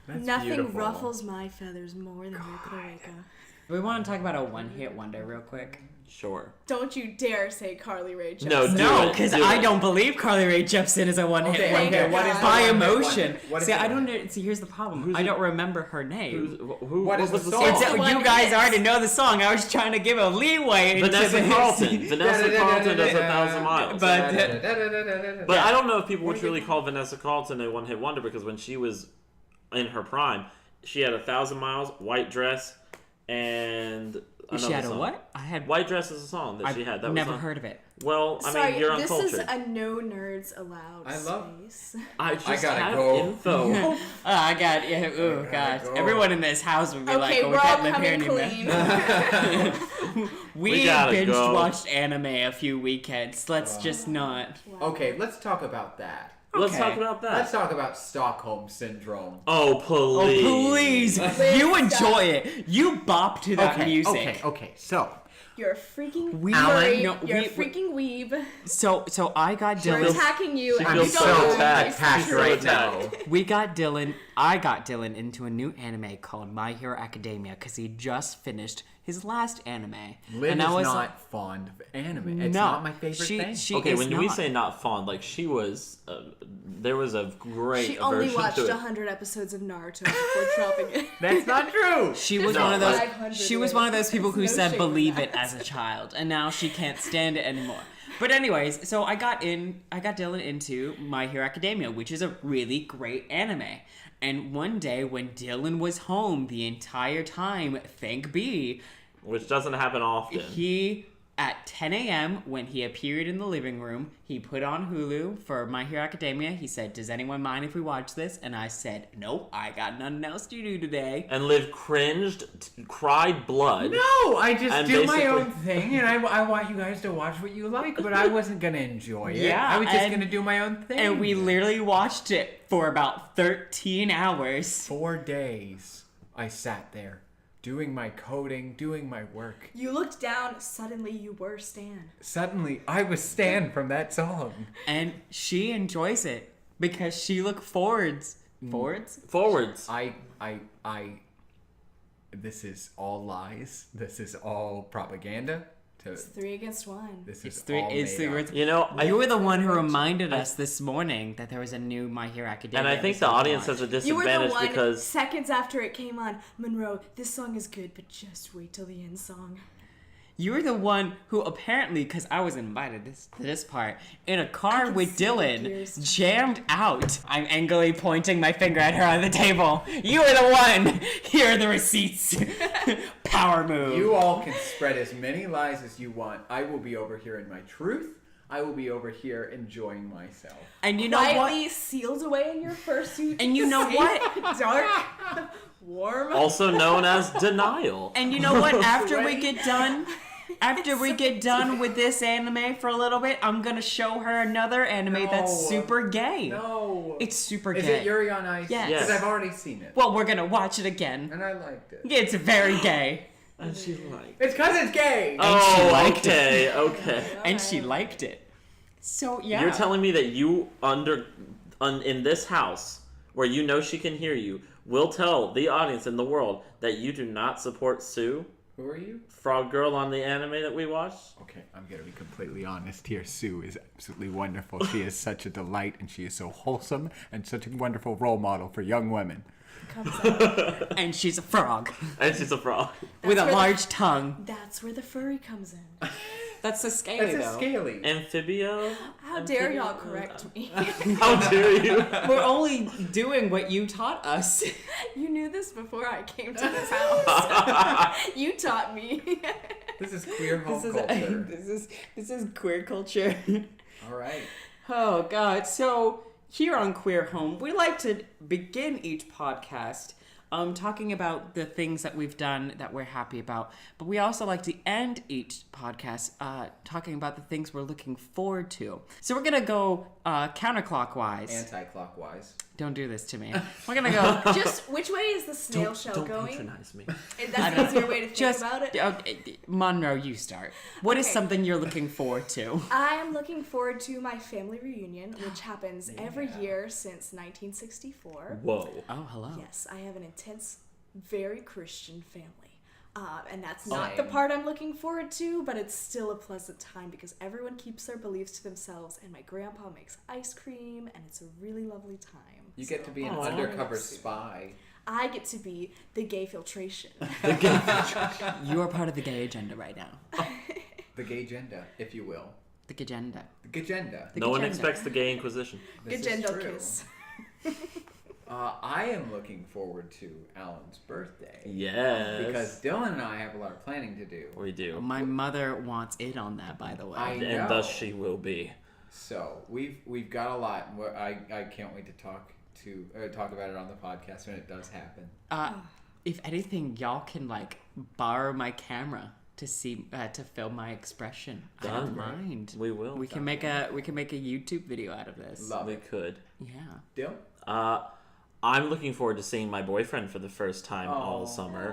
S3: That's
S4: Nothing
S3: beautiful.
S4: ruffles my feathers more than your cloaca.
S1: We want to talk about a one-hit wonder real quick.
S2: Sure.
S4: Don't you dare say Carly Rae Jepsen.
S2: No, do
S1: No,
S2: it,
S1: because
S2: do
S1: I
S2: it.
S1: don't believe Carly Rae Jepsen is a one-hit
S3: Okay,
S1: wonder.
S4: okay, what is the
S1: by
S3: one-hit
S1: emotion?
S3: wonder? What is
S1: See,
S3: the
S1: I don't
S3: one-hit-
S1: know. See, here's the problem.
S2: Who's
S1: I
S2: it-
S1: don't remember her name.
S3: What is
S2: was
S3: the
S2: the
S3: song?
S2: song?
S1: It's
S4: the one
S1: you guys
S4: hit.
S1: already know the song. I was trying to give a leeway. into
S2: Vanessa
S1: this.
S2: Carlton. Vanessa Carlton does 1,000 miles. But I don't know if people would truly call Vanessa Carlton a one-hit wonder because when she was in her prime, she had 1,000 miles, white dress, and
S1: She
S2: another
S1: had a
S2: song.
S1: what? I had
S2: White Dress is a song that she had. That
S1: never
S2: was
S1: heard of it.
S2: Well, I
S4: Sorry,
S2: mean, you're
S4: this
S2: uncultured.
S4: is a no nerds allowed space.
S2: I just
S3: gotta
S2: have
S3: go.
S2: info.
S1: I got yeah. Oh gosh,
S3: go.
S1: everyone in this house would be like,
S4: Okay,
S1: "Oh, we
S4: we're all
S1: can't live here
S4: coming
S1: anymore."
S4: clean.
S1: We
S2: gotta
S1: binge
S2: go.
S1: watched anime a few weekends. Let's just not.
S3: Okay, let's talk about that.
S2: Let's
S1: Okay.
S2: talk about that.
S3: Let's talk about Stockholm Syndrome.
S2: Oh, please.
S1: Oh please! You enjoy it. You bop to that music.
S3: Okay. So,
S4: You're a freaking
S1: We
S4: furry.
S1: no,
S4: You're a
S1: we-
S4: freaking weeb.
S1: So I got
S4: We're
S1: Dylan.
S4: attacking you,
S2: she
S4: and
S2: feels
S4: you
S2: so
S4: don't know
S2: attacked.
S4: why.
S3: attacked right now.
S1: We got Dylan. I got Dylan into a new anime called My Hero Academia because he just finished his last anime.
S3: Lynn
S1: and
S3: is
S1: I was
S3: not fond of anime. It's
S1: no,
S3: not my favorite thing.
S1: She
S2: Okay,
S1: is
S2: when we
S1: not.
S2: say not fond, like she was, there was a great
S4: She only
S2: aversion
S4: watched
S2: to it.
S4: 100 episodes of Naruto before dropping it.
S3: That's not true.
S1: She was
S2: No,
S1: one of those.
S4: 500
S1: She was one of those people who
S4: There's no
S1: said
S4: shame in
S1: believe it
S4: that.
S1: as a child, and now she can't stand it anymore. But anyways, so I got Dylan into My Hero Academia, which is a really great anime. And one day when Dylan was home the entire time, thank be,
S2: Which doesn't happen often.
S1: he at 10 a.m. when he appeared in the living room, he put on Hulu for My Hero Academia. He said, "Does anyone mind if we watch this?" And I said, "Nope, I got nothing else to do today."
S2: And Liv cringed, cried blood.
S3: No, I just
S2: And
S3: do my
S2: basically-
S3: own thing, and I want you guys to watch what you like, but I wasn't gonna enjoy it.
S1: Yeah,
S3: I was just
S1: and-
S3: gonna do my own thing.
S1: And we literally watched it for about 13 hours.
S3: 4 days I sat there doing my coding, doing my work.
S4: You looked down, suddenly you were Stan.
S3: Suddenly, I was Stan from that song.
S1: And she enjoys it because she look forwards. Forwards?
S2: Forwards.
S3: This is all lies. This is all propaganda.
S4: It's 3 against 1.
S3: This is
S1: It's three.
S3: all
S1: It's
S3: made
S1: three.
S3: up.
S2: You know,
S1: You were the one who reminded us this morning that there was a new My Hero Academia.
S2: and I think the
S1: episode
S2: audience
S1: to
S2: has a
S1: watch.
S4: You were the
S2: disadvantage
S4: one
S2: because
S4: seconds after it came on. Monroe, this song is good, but just wait till the end song.
S1: You were the one who apparently, because I was invited to this part, in a car
S4: can
S1: with
S4: see the
S1: Dylan,
S4: gears turning.
S1: jammed out. I'm angrily pointing my finger at her on the table. You were the one. Here are the receipts. Power move.
S3: You all can spread as many lies as you want. I will be over here in my truth. I will be over here enjoying myself.
S1: And you know
S4: Quietly
S1: what?
S4: sealed away in your fursuit.
S1: And you know what?
S4: Dark, warm.
S2: also known as denial.
S1: And you know what? After we
S3: Sweaty.
S1: get done, with this anime for a little bit, I'm gonna show her another anime that's
S3: No.
S1: super gay.
S3: No.
S1: It's super
S3: Is
S1: gay.
S3: it Yuri on Ice?
S1: Yes.
S3: Because I've already seen it.
S1: Well, we're gonna watch it again.
S3: And I liked it.
S1: It's very gay.
S2: And she liked.
S3: It's because it's gay!
S2: Oh,
S1: liked it.
S2: okay, okay.
S1: And she liked it. So yeah.
S2: You're telling me that you in this house where you know she can hear you will tell the audience in the world that you do not support Sue,
S3: Who are you?
S2: Frog Girl, on the anime that we watched?
S3: Okay, I'm gonna be completely honest here. Sue is absolutely wonderful. She is such a delight, and she is so wholesome and such a wonderful role model for young women.
S4: Comes out.
S1: And she's a frog
S2: And she's a frog.
S1: with a
S4: where the-
S1: large tongue.
S4: That's where the furry comes in.
S1: That's a scaly
S3: That's a scaly.
S2: Amphibio?
S4: How dare y'all correct me?
S2: How dare you?
S1: We're only doing what you taught us.
S4: You knew this before I came to this house. You taught me.
S3: This is queer home
S1: This
S3: culture.
S1: is queer culture.
S3: All right.
S1: Oh God! So here on Queer Home, we like to begin each podcast talking about the things that we've done that we're happy about, but we also like to end each podcast talking about the things we're looking forward to. So we're gonna go counterclockwise.
S3: Anti-clockwise.
S1: Don't do this to me. We're gonna go.
S4: Just which way is the snail shell
S2: Don't
S4: going?
S2: patronize me.
S4: That's an easier way to think
S1: Just
S4: about it.
S1: Monroe, you start. What is
S4: Okay.
S1: something you're looking forward to?
S4: I am looking forward to my family reunion, which happens every year since 1964.
S2: Whoa.
S1: Oh, hello.
S4: Yes, I have an intense, very Christian family. And that's not the
S3: Same.
S4: part I'm looking forward to, but it's still a pleasant time because everyone keeps their beliefs to themselves, and my grandpa makes ice cream, and it's a really lovely time.
S3: You get to be an
S2: Oh,
S3: undercover
S4: that's
S3: spy.
S4: I get to be the gay filtration.
S1: You are part of the gay agenda right now.
S3: The gay agenda, if you will.
S1: The gay agenda.
S3: The gay agenda.
S1: The
S2: No one
S1: agenda.
S2: expects the gay inquisition.
S3: This is
S4: Gagendo
S3: true.
S4: kiss.
S3: I am looking forward to Alan's birthday.
S2: Yes.
S3: Because Dylan and I have a lot of planning to do.
S2: We do.
S1: My mother wants in on that, by the way.
S3: I know.
S2: And thus she will be.
S3: So we've got a lot. I can't wait to talk about it on the podcast when it does happen.
S1: If anything, y'all can borrow my camera to see to film my expression. I don't mind.
S2: We will.
S1: We can make a YouTube video out of this.
S3: Love
S2: We
S3: it.
S2: could.
S1: Yeah.
S3: Dylan?
S2: I'm looking forward to seeing my boyfriend for the first time all summer,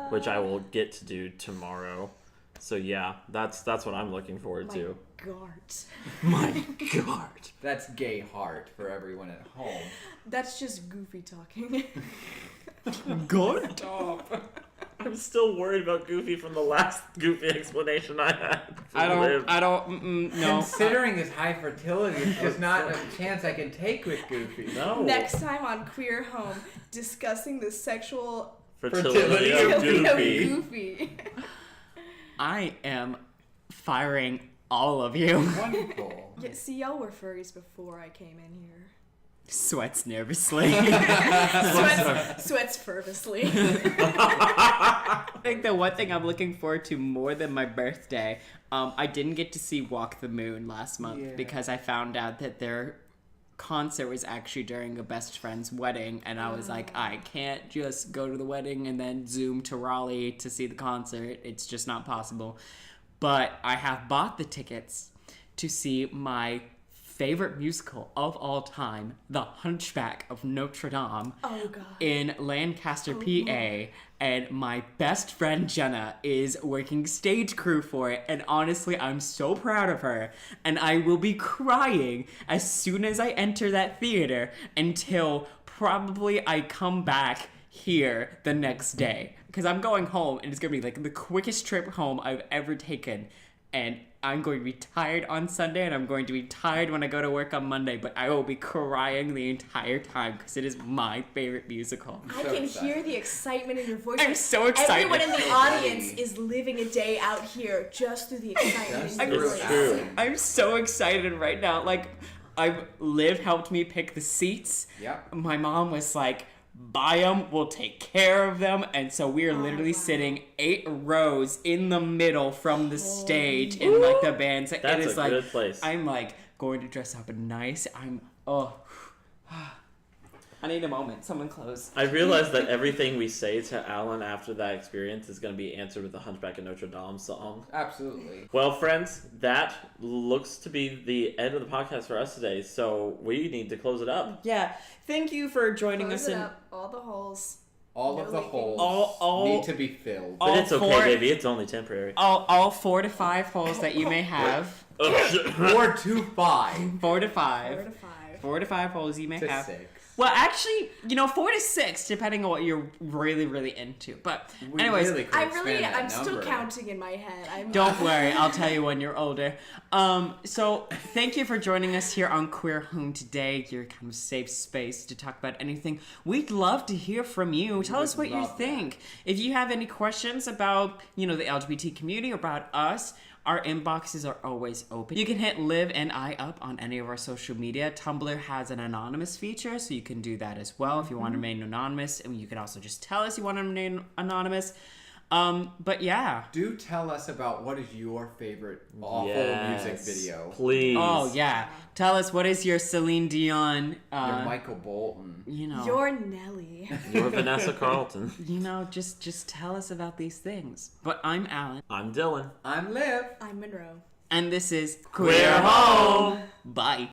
S2: which I will get to do tomorrow. So yeah, that's what I'm looking forward to.
S4: Gart.
S2: My God.
S3: That's gay heart for everyone at home.
S4: That's just Goofy talking.
S1: Good.
S2: I'm still worried about Goofy from the last Goofy explanation I had.
S1: No.
S3: Considering his high fertility, there's not a chance I can take with Goofy.
S2: No.
S4: Next time on Queer Home, discussing the sexual
S2: Fertility of
S4: fertility
S2: Goofy.
S4: of Goofy.
S1: I am firing all of you.
S3: Wonderful.
S4: Yeah, see, y'all were furries before I came in here.
S1: Sweats nervously.
S4: Sweats fervously.
S1: I think the one thing I'm looking forward to more than my birthday, I didn't get to see Walk the Moon last month because I found out that their concert was actually during a best friend's wedding, and I was like, I can't just go to the wedding and then zoom to Raleigh to see the concert. It's just not possible. But I have bought the tickets to see my favorite musical of all time, The Hunchback of Notre Dame,
S4: Oh, God.
S1: in Lancaster, PA, and my best friend Jenna is working stage crew for it, and honestly, I'm so proud of her, and I will be crying as soon as I enter that theater until probably I come back here the next day, because I'm going home, and it's going to be the quickest trip home I've ever taken, and I'm going to be tired on Sunday, and I'm going to be tired when I go to work on Monday, but I will be crying the entire time because it is my favorite musical.
S4: I can hear the excitement in your voice.
S1: I'm so excited.
S4: Everyone in the audience is living a day out here just through the excitement in your
S2: It's
S4: voice.
S2: true.
S1: I'm so excited right now. Liv helped me pick the seats.
S3: Yep.
S1: My mom was like, buy them, we'll take care of them. And so we are literally sitting 8 rows in the middle from the stage in the band. It
S2: That's
S1: is
S2: a good place.
S1: I'm going to dress up nice. I need a moment. Someone close.
S2: I realize that everything we say to Alan after that experience is going to be answered with the Hunchback of Notre Dame song.
S3: Absolutely.
S2: Well, friends, that looks to be the end of the podcast for us today, so we need to close it up.
S1: Yeah. Thank you for joining
S4: Close
S1: us
S4: it
S1: in.
S4: up. All the holes.
S3: All
S4: No
S3: of the
S4: leaking.
S3: holes
S1: All-
S3: need to be filled.
S2: But
S1: all
S2: it's okay,
S1: four-
S2: baby. It's only temporary.
S1: All 4 to 5 holes that you may have.
S3: 4 to 5
S1: 4 to 5.
S4: 4 to 5.
S1: 4 to 5 holes you may
S3: to
S1: have.
S3: 6.
S1: Well, actually, 4 to 6, depending on what you're really, really into. But
S3: We
S1: anyways,
S3: really could expand that
S4: I'm still
S3: number.
S4: counting in my head.
S1: don't worry, I'll tell you when you're older. So thank you for joining us here on Queer Home today, your kind of safe space to talk about anything. We'd love to hear from you. Tell us what you
S3: love that.
S1: think. If you have any questions about, the LGBT community or about us, our inboxes are always open. You can hit Liv and I up on any of our social media. Tumblr has an anonymous feature, so you can do that as well if you want to remain anonymous. And you can also just tell us you want to remain anonymous. But yeah.
S3: Do tell us about what is your favorite awful music video.
S2: Please.
S1: Oh yeah. Tell us, what is your Celine Dion?
S3: Your Michael Bolton.
S4: You're Nelly.
S2: You're Vanessa Carlton.
S1: Just tell us about these things. But I'm Alan,
S2: I'm Dylan.
S3: I'm Liv.
S4: I'm Monroe.
S1: and this is
S2: Queer Home.
S1: Bye.